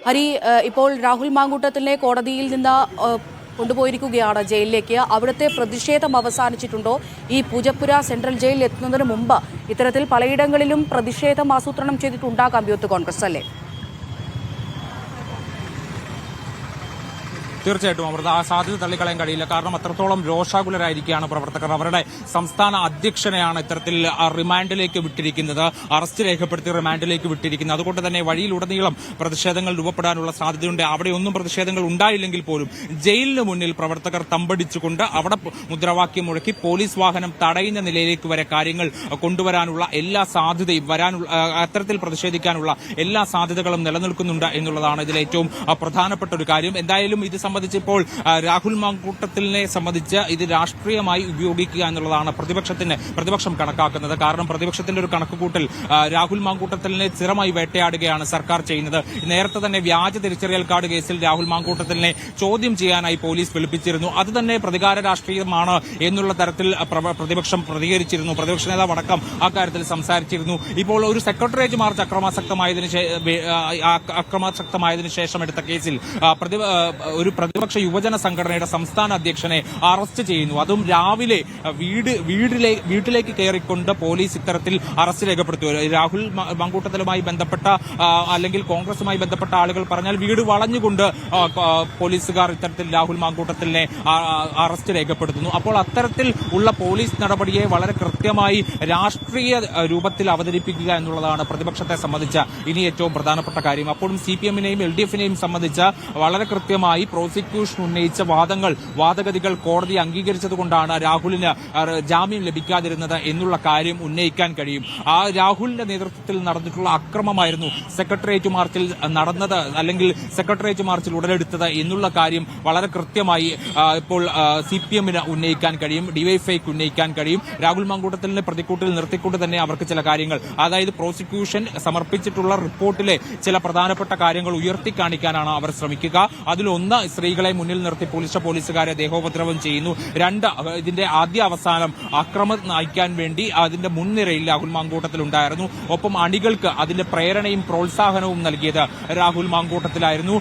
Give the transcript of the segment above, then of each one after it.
ഹരി, ഇപ്പോൾ രാഹുൽ മാങ്കൂട്ടത്തിനെ കോടതിയിൽ നിന്ന് കൊണ്ടുപോയിരിക്കുകയാണ് ജയിലിലേക്ക്. അവിടുത്തെ പ്രതിഷേധം അവസാനിച്ചിട്ടുണ്ടോ? ഈ പൂജപ്പുര സെൻട്രൽ ജയിലിൽ എത്തുന്നതിന് മുമ്പ് ഇത്തരത്തിൽ പലയിടങ്ങളിലും പ്രതിഷേധം ആസൂത്രണം ചെയ്തിട്ടുണ്ടാകാം യൂത്ത് കോൺഗ്രസ്, അല്ലേ? തീർച്ചയായിട്ടും അമൃത, ആ സാധ്യത തള്ളിക്കളയാൻ കഴിയില്ല. കാരണം അത്രത്തോളം രോഷാകുലരായിരിക്കുകയാണ് പ്രവർത്തകർ. അവരുടെ സംസ്ഥാന അധ്യക്ഷനെയാണ് ഇത്തരത്തിൽ റിമാൻഡിലേക്ക് വിട്ടിരിക്കുന്നത്, അറസ്റ്റ് രേഖപ്പെടുത്തി റിമാൻഡിലേക്ക് വിട്ടിരിക്കുന്നത്. അതുകൊണ്ട് തന്നെ വഴിയിലുടനീളം പ്രതിഷേധങ്ങൾ രൂപപ്പെടാനുള്ള സാധ്യതയുണ്ട്. അവിടെ ഒന്നും പ്രതിഷേധങ്ങൾ ഉണ്ടായില്ലെങ്കിൽ പോലും ജയിലിന് മുന്നിൽ പ്രവർത്തകർ തമ്പടിച്ചുകൊണ്ട് അവിടെ മുദ്രാവാക്യം മുഴക്കി പോലീസ് വാഹനം തടയുന്ന നിലയിലേക്ക് വരെ കാര്യങ്ങൾ കൊണ്ടുവരാനുള്ള എല്ലാ സാധ്യതയും അത്തരത്തിൽ പ്രതിഷേധിക്കാനുള്ള എല്ലാ സാധ്യതകളും നിലനിൽക്കുന്നുണ്ട് എന്നുള്ളതാണ് ഇതിൽ ഏറ്റവും പ്രധാനപ്പെട്ട ഒരു കാര്യം. എന്തായാലും ഇത് സംബന്ധിച്ച് ഇപ്പോൾ രാഹുൽ മാങ്കൂട്ടത്തിനെ സംബന്ധിച്ച് ഇത് രാഷ്ട്രീയമായി ഉപയോഗിക്കുക എന്നുള്ളതാണ് പ്രതിപക്ഷം കണക്കാക്കുന്നത്. കാരണം പ്രതിപക്ഷത്തിന്റെ ഒരു കണക്കുകൂട്ടൽ രാഹുൽ മാങ്കൂട്ടത്തിനെ സ്ഥിരമായി വേട്ടയാടുകയാണ് സർക്കാർ ചെയ്യുന്നത്. നേരത്തെ തന്നെ വ്യാജ തിരിച്ചറിയൽ കാർഡ് കേസിൽ രാഹുൽ മാങ്കൂട്ടത്തിനെ ചോദ്യം ചെയ്യാനായി പോലീസ് വിളിപ്പിച്ചിരുന്നു. അത് തന്നെ പ്രതികാര രാഷ്ട്രീയമാണ് എന്നുള്ള തരത്തിൽ പ്രതിപക്ഷം പ്രതികരിച്ചിരുന്നു. പ്രതിപക്ഷ നേതാവ് അടക്കം അക്കാര്യത്തിൽ സംസാരിച്ചിരുന്നു. ഇപ്പോൾ ഒരു സെക്രട്ടേറിയറ്റ് മാർച്ച് അക്രമാസക്തമായതിനു ശേഷം എടുത്ത കേസിൽ ഒരു പ്രതിപക്ഷ യുവജന സംഘടനയുടെ സംസ്ഥാന അധ്യക്ഷനെ അറസ്റ്റ് ചെയ്യുന്നു. അതും രാവിലെ വീട്ടിലേക്ക് കയറിക്കൊണ്ട് പോലീസ് ഇത്തരത്തിൽ അറസ്റ്റ് രേഖപ്പെടുത്തുക. രാഹുൽ മാങ്കൂട്ടത്തിലുമായി ബന്ധപ്പെട്ട അല്ലെങ്കിൽ കോൺഗ്രസുമായി ബന്ധപ്പെട്ട ആളുകൾ പറഞ്ഞാൽ വീട് വളഞ്ഞുകൊണ്ട് പോലീസുകാർ ഇത്തരത്തിൽ രാഹുൽ മാങ്കൂട്ടത്തിനെ അറസ്റ്റ് രേഖപ്പെടുത്തുന്നു. അപ്പോൾ അത്തരത്തിൽ ഉള്ള പോലീസ് നടപടിയെ വളരെ കൃത്യമായി രാഷ്ട്രീയ രൂപത്തിൽ അവതരിപ്പിക്കുക എന്നുള്ളതാണ് പ്രതിപക്ഷത്തെ സംബന്ധിച്ച ഇനി ഏറ്റവും പ്രധാനപ്പെട്ട കാര്യം. അപ്പോഴും CPM-നെയും LDF-നെയും സംബന്ധിച്ച് വളരെ കൃത്യമായി പ്രോസിക്യൂഷൻ ഉന്നയിച്ച വാദഗതികൾ കോടതി അംഗീകരിച്ചതുകൊണ്ടാണ് രാഹുലിന് ജാമ്യം ലഭിക്കാതിരുന്നത് എന്നുള്ള കാര്യം ഉന്നയിക്കാൻ കഴിയും. ആ രാഹുലിന്റെ നേതൃത്വത്തിൽ നടന്നിട്ടുള്ള അക്രമമായിരുന്നു സെക്രട്ടേറിയറ്റ് മാർച്ചിൽ നടന്നത്, അല്ലെങ്കിൽ സെക്രട്ടേറിയറ്റ് മാർച്ചിൽ ഉടലെടുത്തത് എന്നുള്ള കാര്യം വളരെ കൃത്യമായി ഇപ്പോൾ CPM-ന് ഉന്നയിക്കാൻ കഴിയും, DYFIക്ക് ഉന്നയിക്കാൻ കഴിയും. രാഹുൽ മാങ്കൂട്ടത്തിനെ പ്രതിക്കൂട്ടിൽ നിർത്തിക്കൊണ്ട് തന്നെ അവർക്ക് ചില കാര്യങ്ങൾ, അതായത് പ്രോസിക്യൂഷൻ സമർപ്പിച്ചിട്ടുള്ള റിപ്പോർട്ടിലെ ചില പ്രധാനപ്പെട്ട കാര്യങ്ങൾ ഉയർത്തിക്കാണിക്കാനാണ് അവർ ശ്രമിക്കുക. അതിലൊന്ന്, സ്ത്രീകളെ മുന്നിൽ നിർത്തി പോലീസുകാരെ ദേഹോപദ്രവം ചെയ്യുന്നു. രണ്ട്, ഇതിന്റെ ആദ്യ അവസാനം അക്രമം നയിക്കാൻ വേണ്ടി അതിന്റെ മുൻനിരയിൽ രാഹുൽ മാങ്കൂട്ടത്തിലുണ്ടായിരുന്നു. ഒപ്പം അണികൾക്ക് അതിന്റെ പ്രേരണയും പ്രോത്സാഹനവും നൽകിയത് രാഹുൽ മാങ്കൂട്ടത്തിലായിരുന്നു.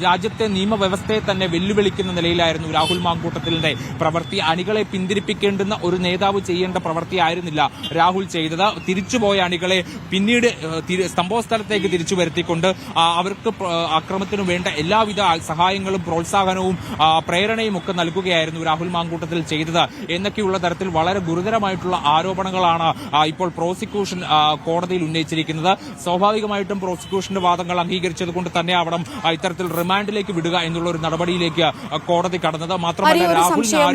രാജ്യത്തെ നിയമവ്യവസ്ഥയെ തന്നെ വെല്ലുവിളിക്കുന്ന നിലയിലായിരുന്നു രാഹുൽ മാങ്കൂട്ടത്തിന്റെ പ്രവൃത്തി. അണികളെ പിന്തിരിപ്പിക്കേണ്ടുന്ന ഒരു നേതാവ് ചെയ്യേണ്ട പ്രവൃത്തിയായിരുന്നില്ല രാഹുൽ ചെയ്തത്. തിരിച്ചുപോയ അണികളെ പിന്നീട് സംഭവസ്ഥലത്തേക്ക് തിരിച്ചു വരുത്തിക്കൊണ്ട് അവർക്ക് അക്രമത്തിനു വേണ്ട എല്ലാവിധ സഹായങ്ങളും പ്രോത്സാഹനവും പ്രേരണയും ഒക്കെ നൽകുകയായിരുന്നു രാഹുൽ മാങ്കൂട്ടത്തിൽ ചെയ്തത് എന്നൊക്കെയുള്ള തരത്തിൽ വളരെ ഗുരുതരമായിട്ടുള്ള ആരോപണങ്ങളാണ് ഇപ്പോൾ പ്രോസിക്യൂഷൻ കോടതിയിൽ ഉന്നയിച്ചിരിക്കുന്നത്. സ്വാഭാവികമായിട്ടും പ്രോസിക്യൂഷന്റെ വാദങ്ങൾ അംഗീകരിച്ചതുകൊണ്ട് തന്നെ അവിടെ ഇത്തരത്തിൽ റിമാൻഡിലേക്ക് വിടുക എന്നുള്ള ഒരു നടപടിയിലേക്ക് കോടതി കടന്നത്. മാത്രമല്ല,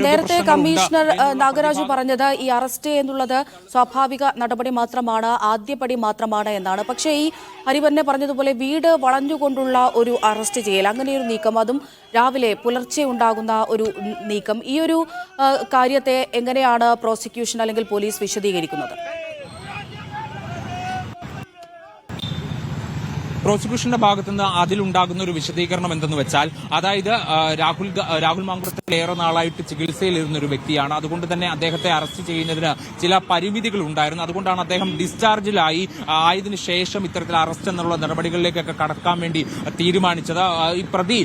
നേരത്തെ കമ്മീഷണർ നാഗരാജു പറഞ്ഞത് ഈ അറസ്റ്റ് എന്നുള്ളത് സ്വാഭാവിക നടപടി മാത്രമാണ്, ആദ്യപടി മാത്രമാണ് എന്നാണ്. പക്ഷേ ഈ ഹരിവരനെ പറഞ്ഞതുപോലെ വീട് വളഞ്ഞുകൊണ്ടുള്ള ഒരു അറസ്റ്റ് ചെയ്യൽ, അങ്ങനെയൊരു നീക്കം, അതും രാവിലെ പുലർച്ചെ ഉണ്ടാകുന്ന ഒരു നീക്കം, ഈ ഒരു കാര്യത്തെ എങ്ങനെയാണ് പ്രോസിക്യൂഷൻ അല്ലെങ്കിൽ പോലീസ് വിശദീകരിക്കുന്നത്? പ്രോസിക്യൂഷന്റെ ഭാഗത്തുനിന്ന് അതിലുണ്ടാകുന്ന ഒരു വിശദീകരണം എന്തെന്ന് വെച്ചാൽ, അതായത് രാഹുൽ മാങ്കൂട്ടത്തിൽ ഏറെ നാളായിട്ട് ചികിത്സയിലിരുന്ന ഒരു വ്യക്തിയാണ്. അതുകൊണ്ട് തന്നെ അദ്ദേഹത്തെ അറസ്റ്റ് ചെയ്യുന്നതിന് ചില പരിമിതികൾ ഉണ്ടായിരുന്നു. അതുകൊണ്ടാണ് അദ്ദേഹം ഡിസ്ചാർജിലായി ആയതിനു ശേഷം ഇത്തരത്തിൽ അറസ്റ്റ് എന്നുള്ള നടപടികളിലേക്കൊക്കെ കടക്കാൻ വേണ്ടി തീരുമാനിച്ചത്. ഈ പ്രതി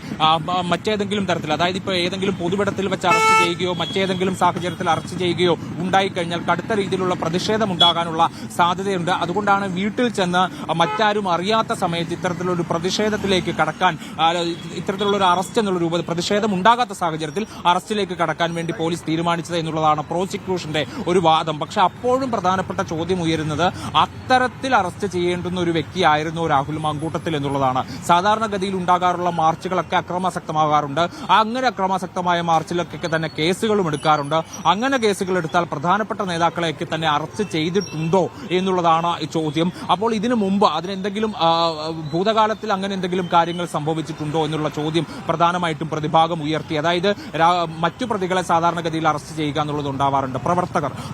മറ്റേതെങ്കിലും തരത്തിൽ, അതായത് ഇപ്പോൾ ഏതെങ്കിലും പൊതുവിടത്തിൽ വെച്ച് അറസ്റ്റ് ചെയ്യുകയോ മറ്റേതെങ്കിലും സാഹചര്യത്തിൽ അറസ്റ്റ് ചെയ്യുകയോ ഉണ്ടായിക്കഴിഞ്ഞാൽ കടുത്ത രീതിയിലുള്ള പ്രതിഷേധം ഉണ്ടാകാനുള്ള സാധ്യതയുണ്ട്. അതുകൊണ്ടാണ് വീട്ടിൽ ചെന്ന് മറ്റാരും അറിയാത്ത സമയത്ത് ഇത്തരത്തിലുള്ള പ്രതിഷേധത്തിലേക്ക് കടക്കാൻ, ഇത്തരത്തിലുള്ള ഒരു അറസ്റ്റ് എന്നുള്ള രൂപത്തിൽ പ്രതിഷേധം ഉണ്ടാകാത്ത സാഹചര്യത്തിൽ അറസ്റ്റിലേക്ക് കടക്കാൻ വേണ്ടി പോലീസ് തീരുമാനിച്ചത് എന്നുള്ളതാണ് പ്രോസിക്യൂഷന്റെ ഒരു വാദം. പക്ഷെ അപ്പോഴും പ്രധാനപ്പെട്ട ചോദ്യം ഉയരുന്നത്, അത്തരത്തിൽ അറസ്റ്റ് ചെയ്യേണ്ടുന്ന ഒരു വ്യക്തിയായിരുന്നു രാഹുൽ മാങ്കൂട്ടത്തിൽ എന്നുള്ളതാണ്. സാധാരണഗതിയിൽ ഉണ്ടാകാറുള്ള മാർച്ചുകളൊക്കെ അക്രമാസക്തമാകാറുണ്ട്. അങ്ങനെ അക്രമാസക്തമായ മാർച്ചിലൊക്കെ തന്നെ കേസുകളും എടുക്കാറുണ്ട്. അങ്ങനെ കേസുകൾ എടുത്താൽ പ്രധാനപ്പെട്ട നേതാക്കളെയൊക്കെ തന്നെ അറസ്റ്റ് ചെയ്തിട്ടുണ്ടോ എന്നുള്ളതാണ് ചോദ്യം. അപ്പോൾ ഇതിനു മുമ്പ് അതിനെന്തെങ്കിലും ഭൂതകാലത്തിൽ അങ്ങനെ എന്തെങ്കിലും കാര്യങ്ങൾ സംഭവിച്ചിട്ടുണ്ടോ എന്നുള്ള ചോദ്യം പ്രധാനമായിട്ടും പ്രതിഭാഗം ഉയർത്തി. അതായത് മറ്റു പ്രതികളെ സാധാരണഗതിയിൽ അറസ്റ്റ് ചെയ്യുക എന്നുള്ളത് ഉണ്ടാവാറുണ്ട്.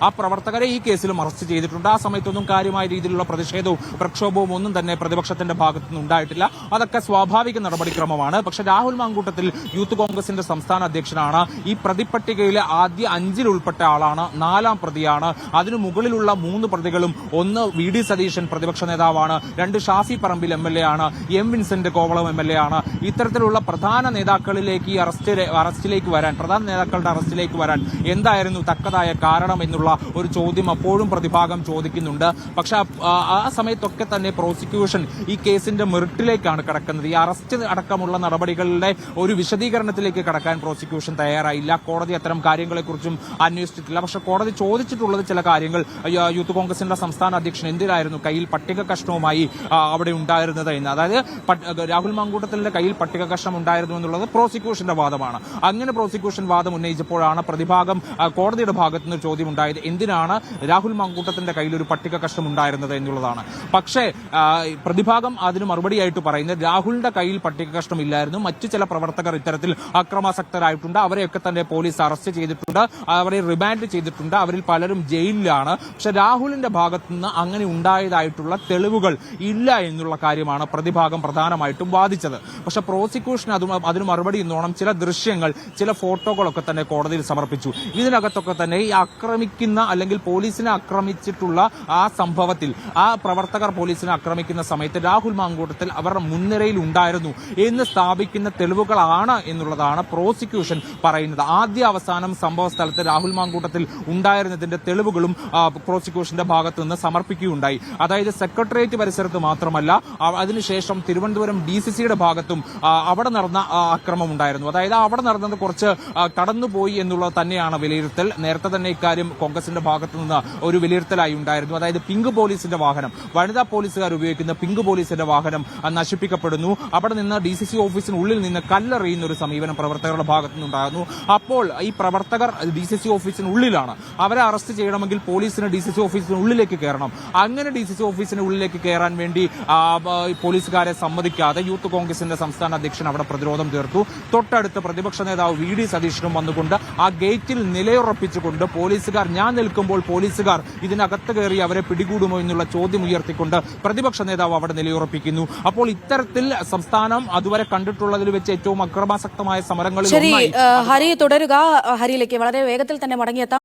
ആ പ്രവർത്തകരെ ഈ കേസിലും അറസ്റ്റ് ചെയ്തിട്ടുണ്ട്. ആ സമയത്തൊന്നും കാര്യമായ രീതിയിലുള്ള പ്രതിഷേധവും പ്രക്ഷോഭവും ഒന്നും തന്നെ പ്രതിപക്ഷത്തിന്റെ ഭാഗത്തുനിന്ന് ഉണ്ടായിട്ടില്ല. അതൊക്കെ സ്വാഭാവിക നടപടിക്രമമാണ്. പക്ഷെ രാഹുൽ മാങ്കൂട്ടത്തിൽ യൂത്ത് കോൺഗ്രസിന്റെ സംസ്ഥാന അധ്യക്ഷനാണ്. ഈ പ്രതിപട്ടികയിലെ ആദ്യ 5-ൽ ഉൾപ്പെട്ട ആളാണ്, 4ാം പ്രതിയാണ്. അതിനു മുകളിലുള്ള 3 പ്രതികളും, ഒന്ന് VD സതീശൻ പ്രതിപക്ഷ നേതാവാണ്, 2 Shafi Parambil MLA L A ആണ്, എം വിൻസെന്റ് കോവളം MLA ആണ്. ഇത്തരത്തിലുള്ള പ്രധാന നേതാക്കളിലേക്ക് ഈ അറസ്റ്റിലേക്ക് വരാൻ, പ്രധാന നേതാക്കളുടെ അറസ്റ്റിലേക്ക് വരാൻ എന്തായിരുന്നു തക്കതായ കാരണം എന്നുള്ള ഒരു ചോദ്യം അപ്പോഴും പ്രതിഭാഗം ചോദിക്കുന്നുണ്ട്. പക്ഷെ ആ സമയത്തൊക്കെ തന്നെ പ്രോസിക്യൂഷൻ ഈ കേസിന്റെ മെറിറ്റിലേക്കാണ് കടക്കുന്നത്. ഈ അറസ്റ്റ് അടക്കമുള്ള നടപടികളുടെ ഒരു വിശദീകരണത്തിലേക്ക് കടക്കാൻ പ്രോസിക്യൂഷൻ തയ്യാറായില്ല. കോടതി അത്തരം കാര്യങ്ങളെക്കുറിച്ചും അന്വേഷിച്ചിട്ടില്ല. പക്ഷെ കോടതി ചോദിച്ചിട്ടുള്ളത് ചില കാര്യങ്ങൾ. യൂത്ത് കോൺഗ്രസിന്റെ സംസ്ഥാന അധ്യക്ഷൻ എന്തിനായിരുന്നു കയ്യിൽ പട്ടിക കഷ്ണവുമായി അവിടെ ഉണ്ടായിരുന്നത് എന്ന്, അതായത് രാഹുൽ മാങ്കൂട്ടത്തിന്റെ കയ്യിൽ പട്ടിക കഷ്ണം ഉണ്ടായിരുന്നു എന്നുള്ളത് പ്രോസിക്യൂഷന്റെ വാദമാണ്. അങ്ങനെ പ്രോസിക്യൂഷൻ വാദം ഉന്നയിച്ചപ്പോഴാണ് പ്രതിഭാഗം കോടതിയുടെ ഭാഗത്തുനിന്ന് ചോദ്യം ഉണ്ടായത്, എന്തിനാണ് രാഹുൽ മാങ്കൂട്ടത്തിന്റെ കയ്യിൽ ഒരു പട്ടിക കഷ്ണം ഉണ്ടായിരുന്നത് എന്നുള്ളതാണ്. പക്ഷേ പ്രതിഭാഗം അതിന് മറുപടിയായിട്ട് പറയുന്നത് രാഹുലിന്റെ കയ്യിൽ പട്ടിക കഷ്ണം ഇല്ലായിരുന്നു, മറ്റു ചില പ്രവർത്തകർ ഇത്തരത്തിൽ അക്രമാസക്തരായിട്ടുണ്ട്, അവരെയൊക്കെ തന്നെ പോലീസ് അറസ്റ്റ് ചെയ്തിട്ടുണ്ട്, അവരെ റിമാൻഡ് ചെയ്തിട്ടുണ്ട്, അവരിൽ പലരും ജയിലിലാണ്. പക്ഷെ രാഹുലിന്റെ ഭാഗത്തുനിന്ന് അങ്ങനെ ഉണ്ടായതായിട്ടുള്ള തെളിവുകൾ ഇല്ല എന്നുള്ള കാര്യമാണ് പ്രതിഭാഗം പ്രധാനമായിട്ടും വാദിച്ചത്. പക്ഷെ പ്രോസിക്യൂഷൻ അതിന് മറുപടി എന്നോണം ചില ദൃശ്യങ്ങൾ, ചില ഫോട്ടോകളൊക്കെ തന്നെ കോടതിയിൽ സമർപ്പിച്ചു. ഇതിനകത്തൊക്കെ തന്നെ ഈ ആക്രമിക്കുന്ന അല്ലെങ്കിൽ പോലീസിനെ ആക്രമിച്ചിട്ടുള്ള ആ സംഭവത്തിൽ ആ പ്രവർത്തകർ പോലീസിനെ ആക്രമിക്കുന്ന സമയത്ത് രാഹുൽ മാങ്കൂട്ടത്തിൽ അവരുടെ മുൻനിരയിൽ ഉണ്ടായിരുന്നു എന്ന് സ്ഥാപിക്കുന്ന തെളിവുകളാണ് എന്നുള്ളതാണ് പ്രോസിക്യൂഷൻ പറയുന്നത്. ആദ്യ അവസാനം സംഭവ സ്ഥലത്ത് രാഹുൽ മാങ്കൂട്ടത്തിൽ ഉണ്ടായിരുന്നതിന്റെ തെളിവുകളും പ്രോസിക്യൂഷന്റെ ഭാഗത്തു നിന്ന് സമർപ്പിക്കുകയുണ്ടായി. അതായത് സെക്രട്ടേറിയറ്റ് പരിസരത്ത് മാത്രമല്ല, അതിനുശേഷം തിരുവനന്തപുരം DCCയുടെ ഭാഗത്തും അവിടെ നടന്ന അക്രമം ഉണ്ടായിരുന്നു. അതായത് അവിടെ നടന്നത് കുറച്ച് കടന്നുപോയി എന്നുള്ളത് തന്നെയാണ് വിലയിരുത്തൽ. നേരത്തെ തന്നെ ഇക്കാര്യം കോൺഗ്രസിന്റെ ഭാഗത്തു നിന്ന് ഒരു വിലയിരുത്തലായി ഉണ്ടായിരുന്നു. അതായത് പിങ്ക് പോലീസിന്റെ വാഹനം, വനിതാ പോലീസുകാർ ഉപയോഗിക്കുന്ന പിങ്ക് പോലീസിന്റെ വാഹനം നശിപ്പിക്കപ്പെടുന്നു. അവിടെ നിന്ന് DCC ഓഫീസിനുള്ളിൽ നിന്ന് കല്ലെറിയുന്ന ഒരു സമീപനം പ്രവർത്തകരുടെ ഭാഗത്തു നിന്നുണ്ടാകുന്നു. അപ്പോൾ ഈ പ്രവർത്തകർ DCC ഓഫീസിനുള്ളിലാണ്. അവരെ അറസ്റ്റ് ചെയ്യണമെങ്കിൽ പോലീസിന് DCC ഓഫീസിനുള്ളിലേക്ക് കയറണം. അങ്ങനെ DCC ഓഫീസിന് ഉള്ളിലേക്ക് കയറാൻ വേണ്ടി പോലീസുകാരെ സമ്മതിക്കാതെ യൂത്ത് കോൺഗ്രസിന്റെ സംസ്ഥാന അധ്യക്ഷൻ അവിടെ പ്രതിരോധം തീർത്തു. തൊട്ടടുത്ത് പ്രതിപക്ഷ നേതാവ് VD സതീശനും വന്നുകൊണ്ട് ആ ഗേറ്റിൽ നിലയുറപ്പിച്ചുകൊണ്ട് പോലീസുകാർ, ഞാൻ നിൽക്കുമ്പോൾ പോലീസുകാർ ഇതിനകത്ത് കയറി അവരെ പിടികൂടുമോ എന്നുള്ള ചോദ്യം ഉയർത്തിക്കൊണ്ട് പ്രതിപക്ഷ നേതാവ് അവിടെ നിലയുറപ്പിക്കുന്നു. അപ്പോൾ ഇത്തരത്തിൽ സംസ്ഥാനം അതുവരെ കണ്ടിട്ടുള്ളതിൽ വെച്ച് ഏറ്റവും അക്രമാസക്തമായ സമരങ്ങളിൽ ഹരി തുടരുക. ഹരിയിലേക്ക് വളരെ വേഗത്തിൽ തന്നെ മടങ്ങിയെത്താം.